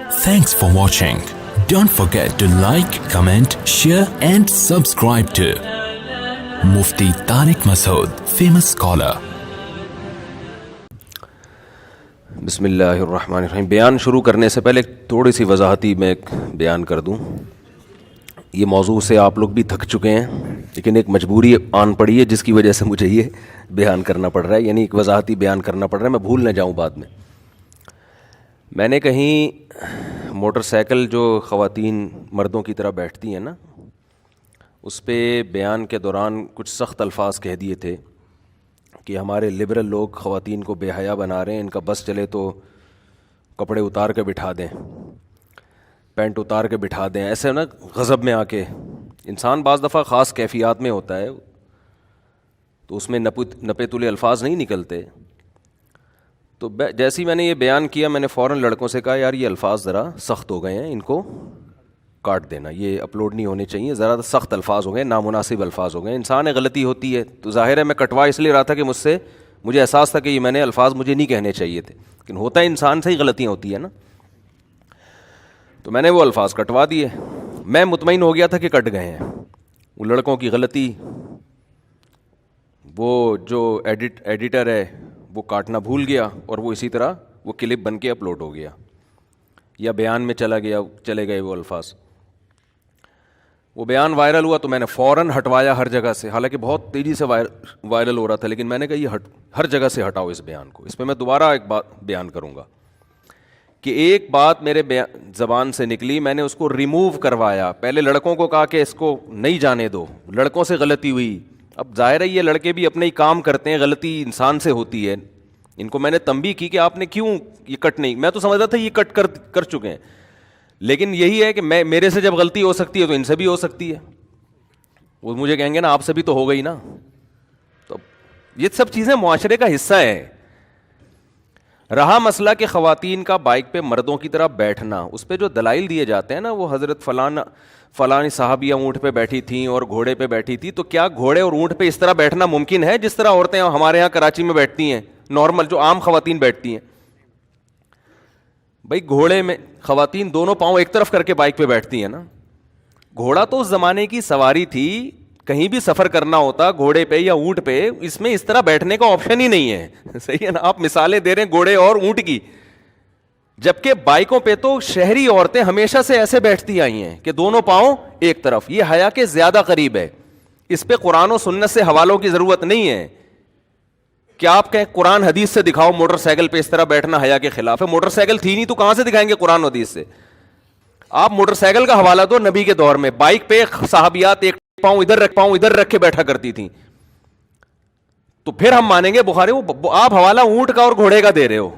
Thanks for watching. Don't forget to like, comment, share and subscribe to Mufti Tariq Masood, famous scholar. بسم اللہ الرحمن الرحیم. بیان شروع کرنے سے پہلے تھوڑی سی وضاحتی میں بیان کر دوں. یہ موضوع سے آپ لوگ بھی تھک چکے ہیں, لیکن ایک مجبوری آن پڑی ہے جس کی وجہ سے مجھے یہ بیان کرنا پڑ رہا ہے, یعنی ایک وضاحتی بیان کرنا پڑ رہا ہے, میں بھول نہ جاؤں بعد میں. میں نے کہیں موٹر سائیکل جو خواتین مردوں کی طرح بیٹھتی ہیں نا, اس پہ بیان کے دوران کچھ سخت الفاظ کہہ دیے تھے کہ ہمارے لبرل لوگ خواتین کو بے حیا بنا رہے ہیں, ان کا بس چلے تو کپڑے اتار کے بٹھا دیں, پینٹ اتار کے بٹھا دیں. ایسے نا غضب میں آ کے, انسان بعض دفعہ خاص کیفیات میں ہوتا ہے تو اس میں نپے تلے الفاظ نہیں نکلتے. تو جیسے ہی میں نے یہ بیان کیا, میں نے فوراً لڑکوں سے کہا یار یہ الفاظ ذرا سخت ہو گئے ہیں, ان کو کاٹ دینا, یہ اپلوڈ نہیں ہونے چاہیے, ذرا سخت الفاظ ہو گئے, نامناسب الفاظ ہو گئے. انسان غلطی ہوتی ہے تو ظاہر ہے میں کٹوا اس لیے رہا تھا کہ مجھے احساس تھا کہ یہ میں نے الفاظ مجھے نہیں کہنے چاہیے تھے, لیکن ہوتا ہے انسان سے ہی غلطیاں ہوتی ہیں نا. تو میں نے وہ الفاظ کٹوا دیے. میں مطمئن ہو گیا تھا کہ کٹ گئے ہیں. وہ لڑکوں کی غلطی, وہ جو ایڈیٹر ہے وہ کاٹنا بھول گیا اور وہ اسی طرح وہ کلپ بن کے اپلوڈ ہو گیا یا بیان میں چلے گئے وہ الفاظ. وہ بیان وائرل ہوا تو میں نے فوراً ہٹوایا ہر جگہ سے, حالانکہ بہت تیزی سے وائرل ہو رہا تھا, لیکن میں نے کہا یہ ہر جگہ سے ہٹاؤ اس بیان کو. اس پہ میں دوبارہ ایک بات بیان کروں گا کہ ایک بات میرے زبان سے نکلی, میں نے اس کو ریموو کروایا. پہلے لڑکوں کو کہا کہ اس کو نہیں جانے دو, لڑکوں سے غلطی ہوئی. اب ظاہر ہے یہ لڑکے بھی اپنے ہی کام کرتے ہیں, غلطی انسان سے ہوتی ہے. ان کو میں نے تنبیہ کی کہ آپ نے کیوں یہ کٹ نہیں, میں تو سمجھتا تھا یہ کٹ کر چکے ہیں, لیکن یہی ہے کہ میرے سے جب غلطی ہو سکتی ہے تو ان سے بھی ہو سکتی ہے. وہ مجھے کہیں گے نا آپ سے بھی تو ہو گئی نا. تو یہ سب چیزیں معاشرے کا حصہ ہے. رہا مسئلہ کہ خواتین کا بائک پہ مردوں کی طرح بیٹھنا, اس پہ جو دلائل دیے جاتے ہیں نا, وہ حضرت فلانی صحابیہ اونٹ پہ بیٹھی تھیں اور گھوڑے پہ بیٹھی تھی, تو کیا گھوڑے اور اونٹ پہ اس طرح بیٹھنا ممکن ہے جس طرح عورتیں ہمارے یہاں کراچی میں بیٹھتی ہیں, نارمل جو عام خواتین بیٹھتی ہیں؟ بھائی گھوڑے میں خواتین دونوں پاؤں ایک طرف کر کے بائک پہ بیٹھتی ہیں نا. گھوڑا تو اس زمانے کی سواری تھی, کہیں بھی سفر کرنا ہوتا گھوڑے پہ یا اونٹ پہ, اس میں اس طرح بیٹھنے کا آپشن ہی نہیں ہے. صحیح ہے نا, آپ مثالیں دے رہے ہیں گھوڑے اور اونٹ کی, جبکہ بائکوں پہ تو شہری عورتیں ہمیشہ سے ایسے بیٹھتی آئی ہیں کہ دونوں پاؤں ایک طرف. یہ حیا کے زیادہ قریب ہے. اس پہ قرآن و سنت سے حوالوں کی ضرورت نہیں ہے. کیا آپ کہیں قرآن حدیث سے دکھاؤ موٹر سائیکل پہ اس طرح بیٹھنا حیا کے خلاف ہے؟ موٹر سائیکل تھی نہیں تو کہاں سے دکھائیں گے قرآن و حدیث سے؟ آپ موٹر سائیکل کا حوالہ دو نبی کے دور میں, بائک پہ صحابیات ایک پاؤں ادھر رکھ کے بیٹھا کرتی تھیں, تو پھر ہم مانیں گے بخاری. آپ حوالہ اونٹ کا اور گھوڑے کا دے رہے ہو,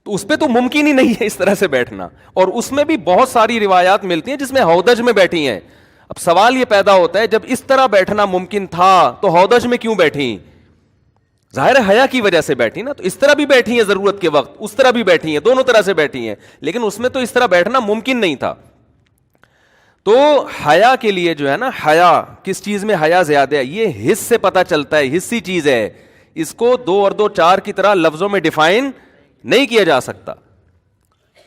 تو اس پہ تو ممکن ہی نہیں ہے اس طرح سے بیٹھنا. اور اس میں بھی بہت ساری روایات ملتی ہیں جس میں ہودج میں بیٹھی ہیں. اب سوال یہ پیدا ہوتا ہے, جب اس طرح بیٹھنا ممکن تھا تو ہودج میں کیوں بیٹھی؟ ظاہر ہے حیا کی وجہ سے بیٹھی نا. تو اس طرح بھی بیٹھی ہیں ضرورت کے وقت, اس طرح بھی بیٹھی ہیں, دونوں طرح سے بیٹھی ہیں, لیکن اس میں تو اس طرح بیٹھنا ممکن نہیں تھا. تو حیا کے لیے جو ہے نا, حیا کس چیز میں حیا زیادہ ہے یہ حس سے پتہ چلتا ہے, حسی چیز ہے. اس کو 2 اور 2 4 کی طرح لفظوں میں ڈیفائن نہیں کیا جا سکتا.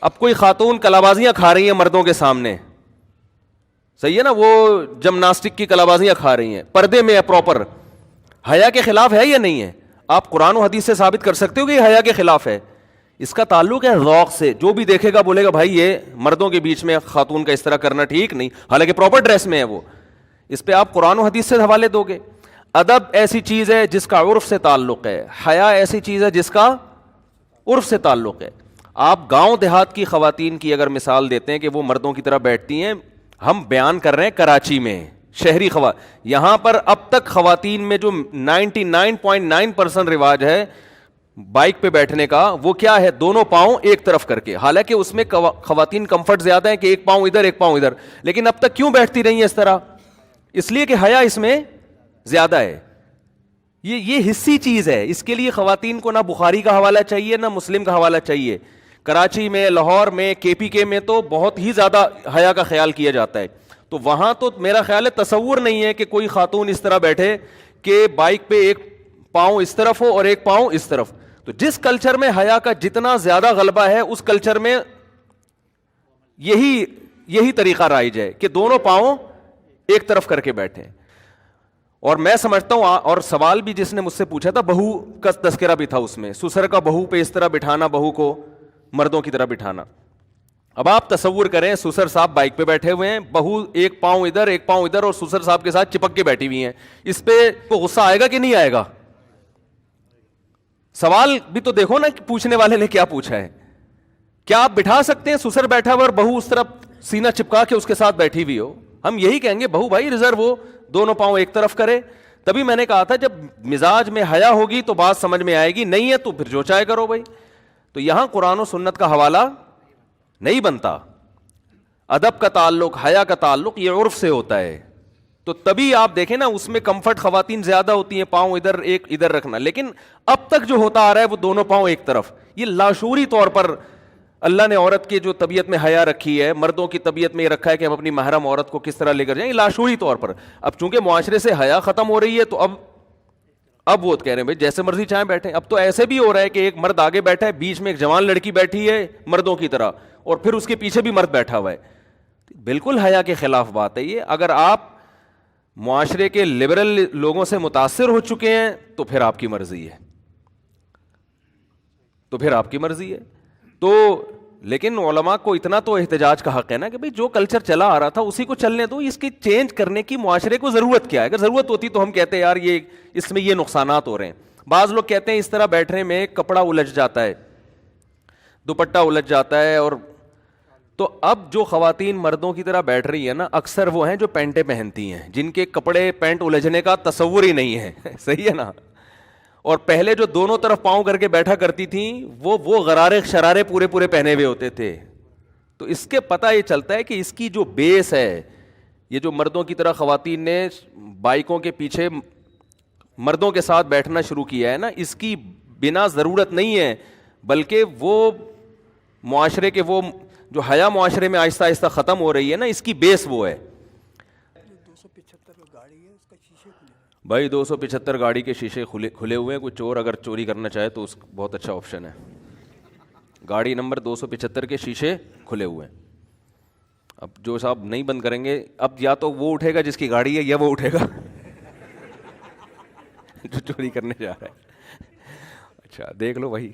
اب کوئی خاتون کلابازیاں کھا رہی ہیں مردوں کے سامنے, صحیح ہے نا, وہ جمناسٹک کی کلابازیاں کھا رہی ہیں, پردے میں ہے پراپر, حیا کے خلاف ہے یا نہیں ہے؟ آپ قرآن و حدیث سے ثابت کر سکتے ہو کہ یہ حیا کے خلاف ہے؟ اس کا تعلق ہے ذوق سے. جو بھی دیکھے گا بولے گا بھائی یہ مردوں کے بیچ میں خاتون کا اس طرح کرنا ٹھیک نہیں, حالانکہ پراپر ڈریس میں ہے وہ. اس پہ آپ قرآن و حدیث سے حوالے دو گے. ادب ایسی چیز ہے جس کا عرف سے تعلق ہے, حیا ایسی چیز ہے جس کا عرف سے تعلق ہے. آپ گاؤں دیہات کی خواتین کی اگر مثال دیتے ہیں کہ وہ مردوں کی طرح بیٹھتی ہیں, ہم بیان کر رہے ہیں کراچی میں شہری یہاں پر اب تک خواتین میں جو 99.9% رواج ہے بائک پہ بیٹھنے کا, وہ کیا ہے؟ دونوں پاؤں ایک طرف کر کے. حالانکہ اس میں خواتین کمفرٹ زیادہ ہے کہ ایک پاؤں ادھر ایک پاؤں ادھر, لیکن اب تک کیوں بیٹھتی رہی ہیں اس طرح؟ اس لیے کہ حیا اس میں زیادہ ہے. یہ حصی چیز ہے. اس کے لیے خواتین کو نہ بخاری کا حوالہ چاہیے نہ مسلم کا حوالہ چاہیے. کراچی میں, لاہور میں, KPK میں تو بہت ہی زیادہ حیا کا خیال کیا جاتا ہے. تو وہاں تو میرا خیال ہے تصور نہیں ہے کہ کوئی خاتون اس طرح بیٹھے کہ بائک پہ ایک پاؤں اس طرف ہو اور ایک پاؤں اس طرف. تو جس کلچر میں حیا کا جتنا زیادہ غلبہ ہے اس کلچر میں یہی طریقہ رائج ہے کہ دونوں پاؤں ایک طرف کر کے بیٹھیں. اور میں سمجھتا ہوں, اور سوال بھی جس نے مجھ سے پوچھا تھا, بہو کا تذکرہ بھی تھا اس میں, سسر کا بہو پہ اس طرح بٹھانا, بہو کو مردوں کی طرح بٹھانا. اب آپ تصور کریں, سسر صاحب بائک پہ بیٹھے ہوئے ہیں, بہو ایک پاؤں ادھر ایک پاؤں ادھر, اور سسر صاحب کے ساتھ چپک کے بیٹھی ہوئی ہیں. اس پہ کو غصہ آئے گا کہ نہیں آئے گا؟ سوال بھی تو دیکھو نا کہ پوچھنے والے نے کیا پوچھا ہے. کیا آپ بٹھا سکتے ہیں سسر بیٹھا ہوا اور بہو اس طرف سینہ چپکا کے اس کے ساتھ بیٹھی ہوئی ہو؟ ہم یہی کہیں گے بہو بھائی ریزرو ہو, دونوں پاؤں ایک طرف کرے. تبھی میں نے کہا تھا جب مزاج میں حیا ہوگی تو بات سمجھ میں آئے گی, نہیں ہے تو پھر جو چاہے کرو بھائی. تو یہاں قرآن و سنت کا حوالہ نہیں بنتا. ادب کا تعلق, حیا کا تعلق یہ عرف سے ہوتا ہے. تو تبھی آپ دیکھیں نا اس میں کمفرٹ خواتین زیادہ ہوتی ہیں, پاؤں ادھر ایک ادھر رکھنا. لیکن اب تک جو ہوتا آ رہا ہے وہ دونوں پاؤں ایک طرف. یہ لاشعوری طور پر اللہ نے عورت کی جو طبیعت میں حیا رکھی ہے, مردوں کی طبیعت میں یہ رکھا ہے کہ ہم اپنی محرم عورت کو کس طرح لے کر جائیں, یہ لاشعوری طور پر. اب چونکہ معاشرے سے حیا ختم ہو رہی ہے تو اب وہ کہہ رہے ہیں بھائی جیسے مرضی چاہیں بیٹھیں. اب تو ایسے بھی ہو رہا ہے کہ ایک مرد آگے بیٹھا ہے, بیچ میں ایک جوان لڑکی بیٹھی ہے مردوں کی طرح, اور پھر اس کے پیچھے بھی مرد بیٹھا ہوا ہے. بالکل حیا کے خلاف بات ہے یہ. اگر آپ معاشرے کے لبرل لوگوں سے متاثر ہو چکے ہیں تو پھر آپ کی مرضی ہے, تو لیکن علماء کو اتنا تو احتجاج کا حق ہے نا کہ بھئی جو کلچر چلا آ رہا تھا اسی کو چلنے دو. اس کی چینج کرنے کی معاشرے کو ضرورت کیا ہے؟ اگر ضرورت ہوتی تو ہم کہتے ہیں یار یہ اس میں یہ نقصانات ہو رہے ہیں. بعض لوگ کہتے ہیں اس طرح بیٹھنے میں کپڑا الجھ جاتا ہے, دوپٹہ الجھ جاتا ہے. اور تو اب جو خواتین مردوں کی طرح بیٹھ رہی ہیں نا, اکثر وہ ہیں جو پینٹیں پہنتی ہیں, جن کے کپڑے پینٹ الجھنے کا تصور ہی نہیں ہے. صحیح ہے نا؟ اور پہلے جو دونوں طرف پاؤں کر کے بیٹھا کرتی تھیں وہ غرارے شرارے پورے پہنے ہوئے ہوتے تھے. تو اس کے پتہ یہ چلتا ہے کہ اس کی جو بیس ہے, یہ جو مردوں کی طرح خواتین نے بائکوں کے پیچھے مردوں کے ساتھ بیٹھنا شروع کیا ہے نا, اس کی بنا ضرورت نہیں ہے, بلکہ وہ معاشرے کے وہ جو حیا معاشرے میں آہستہ آہستہ ختم ہو رہی ہے نا, اس کی بیس وہ ہے. بھائی 275 گاڑی کے شیشے کھلے ہوئے ہیں, کوئی چور اگر چوری کرنا چاہے تو اس بہت اچھا آپشن ہے. گاڑی نمبر 275 کے شیشے کھلے ہوئے ہیں. اب جو صاحب نہیں بند کریں گے, اب یا تو وہ اٹھے گا جس کی گاڑی ہے, یا وہ اٹھے گا جو چوری کرنے جا رہا ہے. اچھا دیکھ لو بھائی,